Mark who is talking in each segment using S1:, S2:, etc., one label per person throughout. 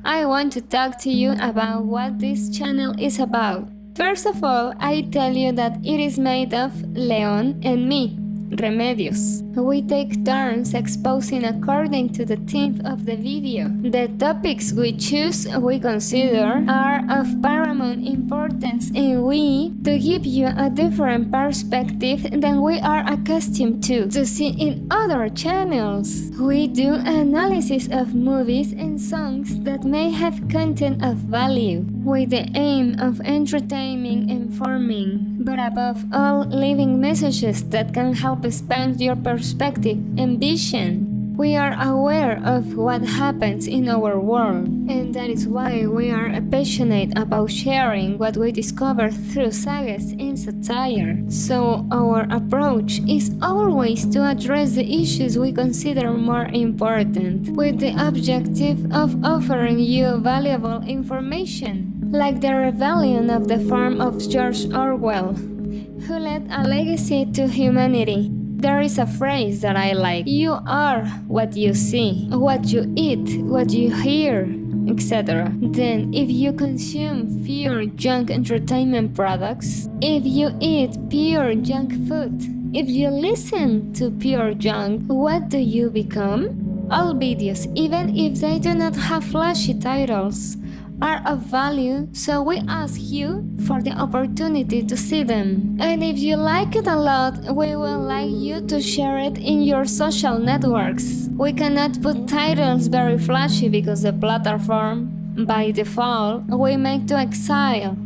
S1: I want to talk to you about what this channel is about. First of all, I tell you that it is made of Leon and me, Remedios. We take turns exposing according to the theme of the video. The topics we choose we consider are of paramount importance and to give you a different perspective than we are accustomed to see in other channels. We do analysis of movies and songs that may have content of value, with the aim of entertaining, informing, but above all leaving messages that can help expand your perspective and vision. We are aware of what happens in our world, and that is why we are passionate about sharing what we discover through sagas and satire. So our approach is always to address the issues we consider more important, with the objective of offering you valuable information, like the rebellion of the farm of George Orwell, who left a legacy to humanity. There is a phrase that I like: you are what you see, what you eat, what you hear, etc. Then, if you consume pure junk entertainment products, if you eat pure junk food, if you listen to pure junk, what do you become? All videos, even if they do not have flashy titles, are of value, so we ask you for the opportunity to see them. And if you like it a lot, we would like you to share it in your social networks. We cannot put titles very flashy because the platform, by default, we make to exile,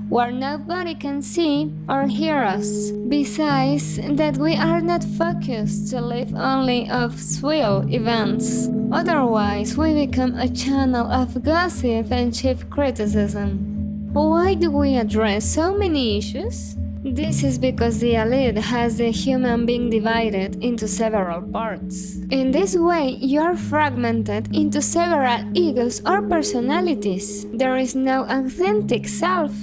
S1: where nobody can see or hear us. Besides that, we are not focused to live only of swell events. Otherwise, we become a channel of gossip and cheap criticism. Why do we address so many issues? This is because the elite has the human being divided into several parts. In this way, you are fragmented into several egos or personalities. There is no authentic self.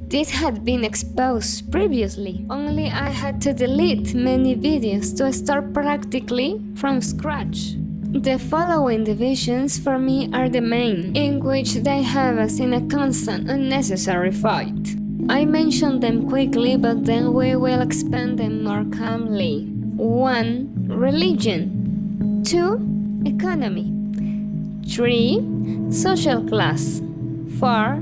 S1: This had been exposed previously, only I had to delete many videos to start practically from scratch. The following divisions for me are the main, in which they have us in a constant, unnecessary fight. I mention them quickly, but then we will expand them more calmly. 1. Religion. 2. Economy. 3. Social class. 4.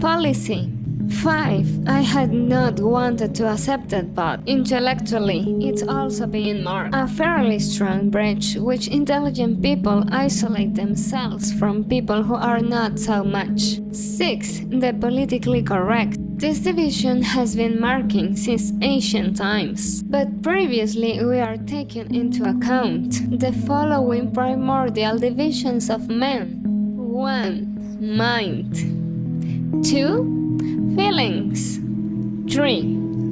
S1: Policy. 5. I had not wanted to accept it, but intellectually, it's also being marked. A fairly strong bridge, which intelligent people isolate themselves from people who are not so much. 6. The politically correct. This division has been marking since ancient times, but previously we are taking into account the following primordial divisions of men. 1. Mind. 2. Feelings. 3.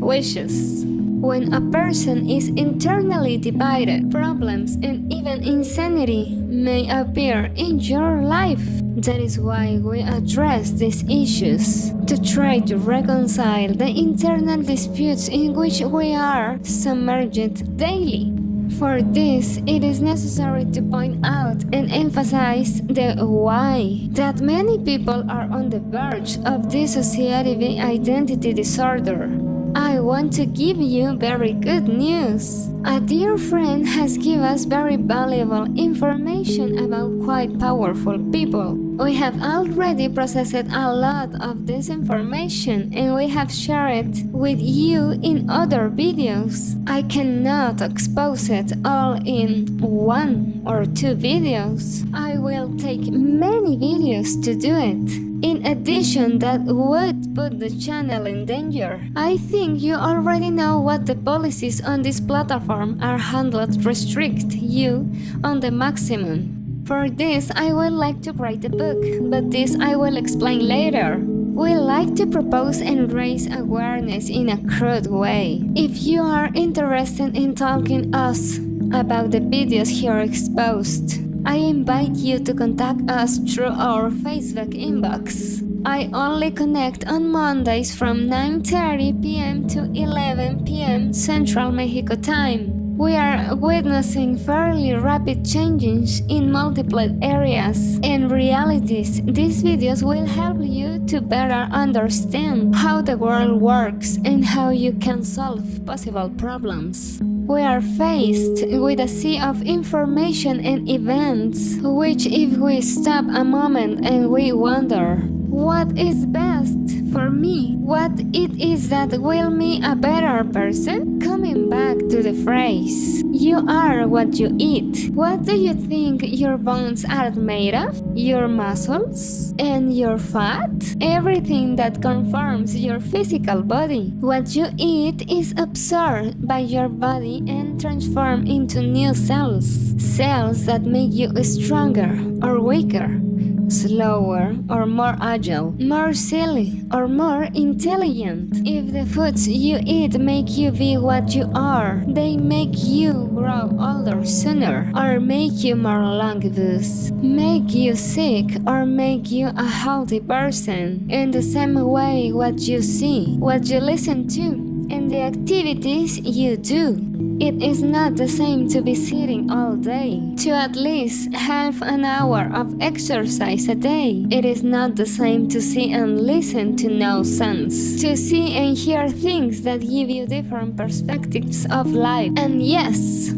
S1: Wishes. When a person is internally divided, problems and even insanity may appear in your life. That is why we address these issues, to try to reconcile the internal disputes in which we are submerged daily. For this, it is necessary to point out and emphasize the why that many people are on the verge of dissociative identity disorder. I want to give you very good news. A dear friend has given us very valuable information about quite powerful people. We have already processed a lot of this information and we have shared it with you in other videos. I cannot expose it all in 1 or 2 videos. I will take many videos to do it. In addition, that would put the channel in danger. I think you already know what the policies on this platform are handled restrict you on the maximum. For this, I would like to write a book, but this I will explain later. We like to propose and raise awareness in a crude way. If you are interested in talking us about the videos here exposed, I invite you to contact us through our Facebook inbox. I only connect on Mondays from 9:30 p.m. to 11 p.m. Central Mexico time. We are witnessing fairly rapid changes in multiple areas and realities. These videos will help you to better understand how the world works and how you can solve possible problems. We are faced with a sea of information and events, which if we stop a moment and we wonder, what is best for me? What it is that will me a better person? Coming back to the phrase, you are what you eat. What do you think your bones are made of? Your muscles and your fat? Everything that conforms your physical body. What you eat is absorbed by your body and transformed into new cells. Cells that make you stronger or weaker, slower or more agile, more silly or more intelligent. If the foods you eat make you be what you are, they make you grow older sooner or make you more longevous, make you sick or make you a healthy person. In the same way, what you see, what you listen to, and the activities you do. It is not the same to be sitting all day, to at least half an hour of exercise a day. It is not the same to see and listen to no sense, to see and hear things that give you different perspectives of life. And yes,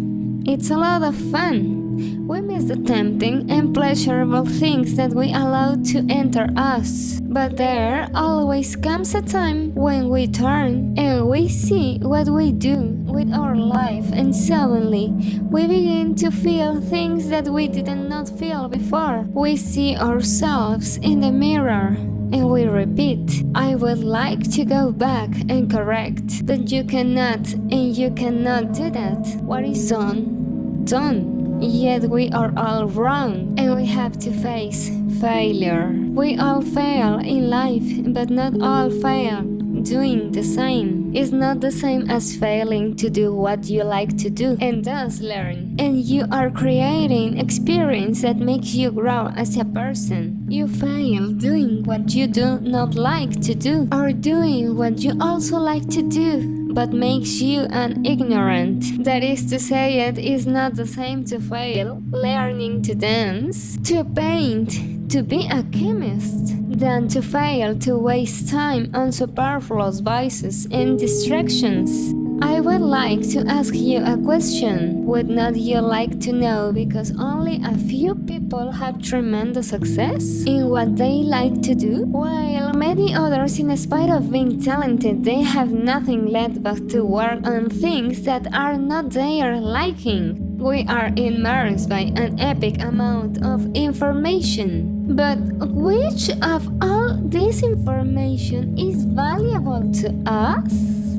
S1: it's a lot of fun. We miss the tempting and pleasurable things that we allow to enter us. But there always comes a time when we turn and we see what we do with our life, and suddenly we begin to feel things that we did not feel before. We see ourselves in the mirror and we repeat, I would like to go back and correct, but you cannot, and you cannot do that. What is done, done. Yet we are all wrong, and we have to face failure. We all fail in life, but not all fail doing the same. It's not the same as failing to do what you like to do and thus learn. And you are creating experience that makes you grow as a person. You fail doing what you do not like to do, or doing what you also like to do but makes you an ignorant. That is to say, it is not the same to fail learning to dance, to paint, to be a chemist, than to fail to waste time on superfluous vices and distractions. I would like to ask you a question. Would not you like to know, because only a few people have tremendous success in what they like to do, while many others, in spite of being talented, they have nothing left but to work on things that are not their liking. We are immersed by an epic amount of information. But which of all this information is valuable to us?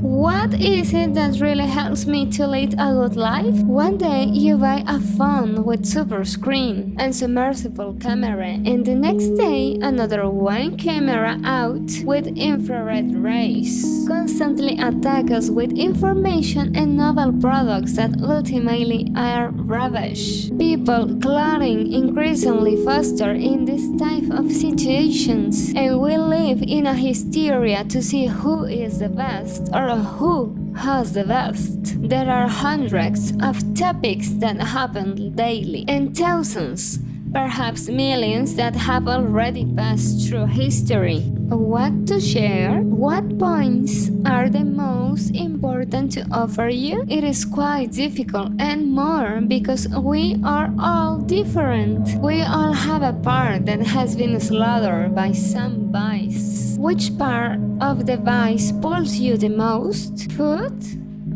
S1: What is it that really helps me to lead a good life? One day you buy a phone with super screen and submersible camera, and the next day another one camera out with infrared rays constantly attack us with information and novel products that ultimately are rubbish. People clouding increasingly faster in this type of situations, and we live in a hysteria to see who is the best or who has the best. There are hundreds of topics that happen daily, and thousands, perhaps millions, that have already passed through history. What to share? What points are the most important to offer you? It is quite difficult, and more because we are all different. We all have a part that has been slaughtered by some vice. Which part of the vice pulls you the most? Food?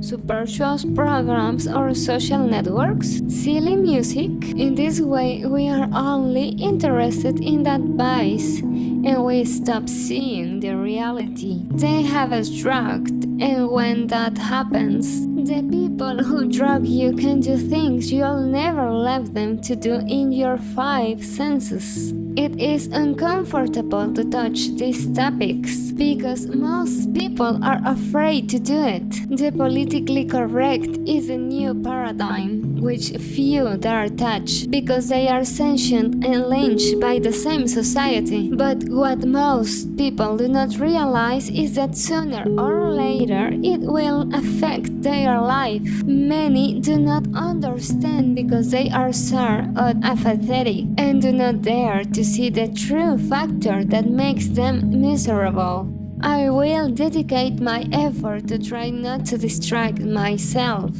S1: Superfluous programs or social networks? Silly music? In this way, we are only interested in that vice, and we stop seeing the reality they have us drugged. And when that happens, the people who drug you can do things you'll never let them to do in your five senses. It is uncomfortable to touch these topics because most people are afraid to do it. The politically correct is a new paradigm which few dare touch because they are sanctioned and lynched by the same society. But what most people do not realize is that sooner or later it will affect their life. Many do not understand because they are sad or apathetic and do not dare to see the true factor that makes them miserable. I will dedicate my effort to try not to distract myself.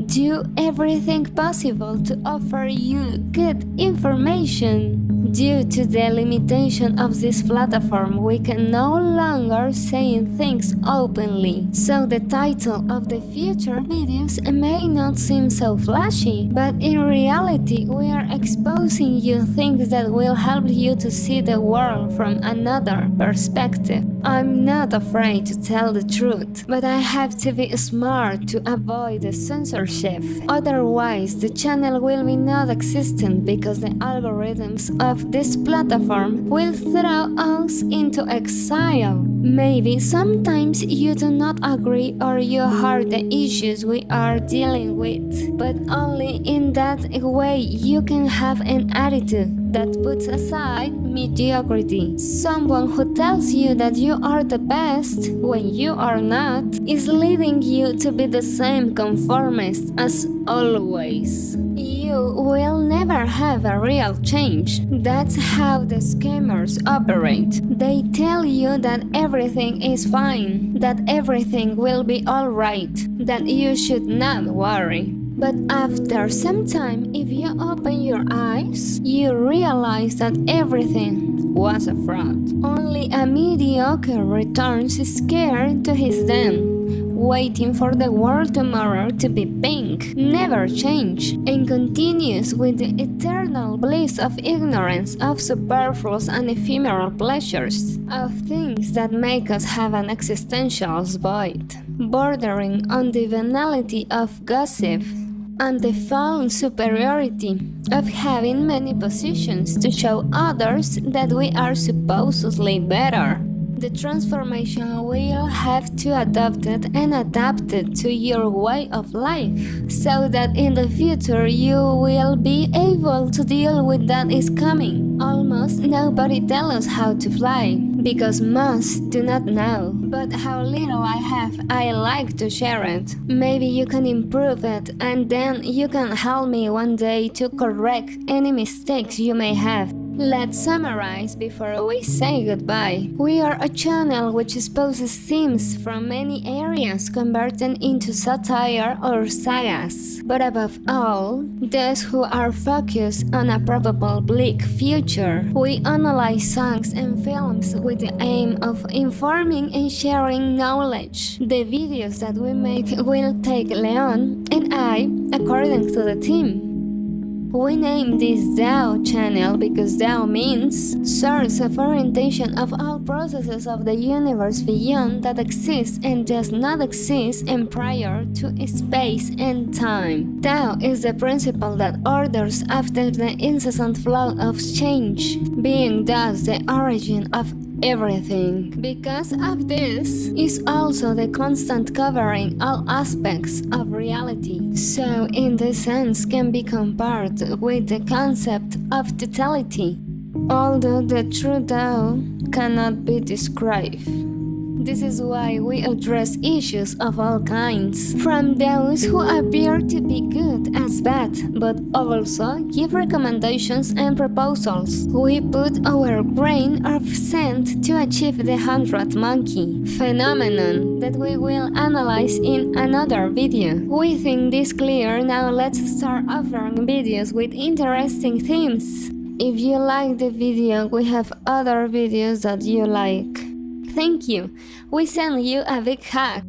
S1: Do everything possible to offer you good information. Due to the limitation of this platform, we can no longer say things openly, so the title of the future videos may not seem so flashy, but in reality we are exposing you things that will help you to see the world from another perspective. I'm not afraid to tell the truth, but I have to be smart to avoid the censorship. Otherwise, the channel will be not existent because the algorithms of this platform will throw us into exile. Maybe sometimes you do not agree or you heard the issues we are dealing with, but only in that way you can have an attitude that puts aside mediocrity. Someone who tells you that you are the best when you are not is leading you to be the same conformist as always. You will never have a real change. That's how the scammers operate. They tell you that everything is fine, that everything will be alright, that you should not worry. But after some time, if you open your eyes, you realize that everything was a fraud. Only a mediocre returns scared to his den, waiting for the world tomorrow to be pink, never change, and continues with the eternal bliss of ignorance of superfluous and ephemeral pleasures, of things that make us have an existential void, bordering on the banality of gossip and the found superiority of having many positions to show others that we are supposedly better. The transformation will have to adopt it and adapt it to your way of life, so that in the future you will be able to deal with that is coming. Almost nobody tells us how to fly, because most do not know. But how little I have, I like to share it. Maybe you can improve it, and then you can help me one day to correct any mistakes you may have. Let's summarize before we say goodbye. We are a channel which exposes themes from many areas converted into satire or sagas. But above all, those who are focused on a probable bleak future. We analyze songs and films with the aim of informing and sharing knowledge. The videos that we make will take Leon and I according to the theme. We named this Dao channel because Dao means source of orientation of all processes of the universe beyond that exists and does not exist and prior to space and time. Dao is the principle that orders after the incessant flow of change, being thus the origin of everything. Because of this is also the constant covering all aspects of reality. So in this sense can be compared with the concept of totality, although the true Tao cannot be described. This is why we address issues of all kinds, from those who appear to be good as bad, but also give recommendations and proposals. We put our grain of sand to achieve the 100th monkey phenomenon that we will analyze in another video. We think this clear, now let's start offering videos with interesting themes. If you like the video, we have other videos that you like. Thank you. We send you a big hug.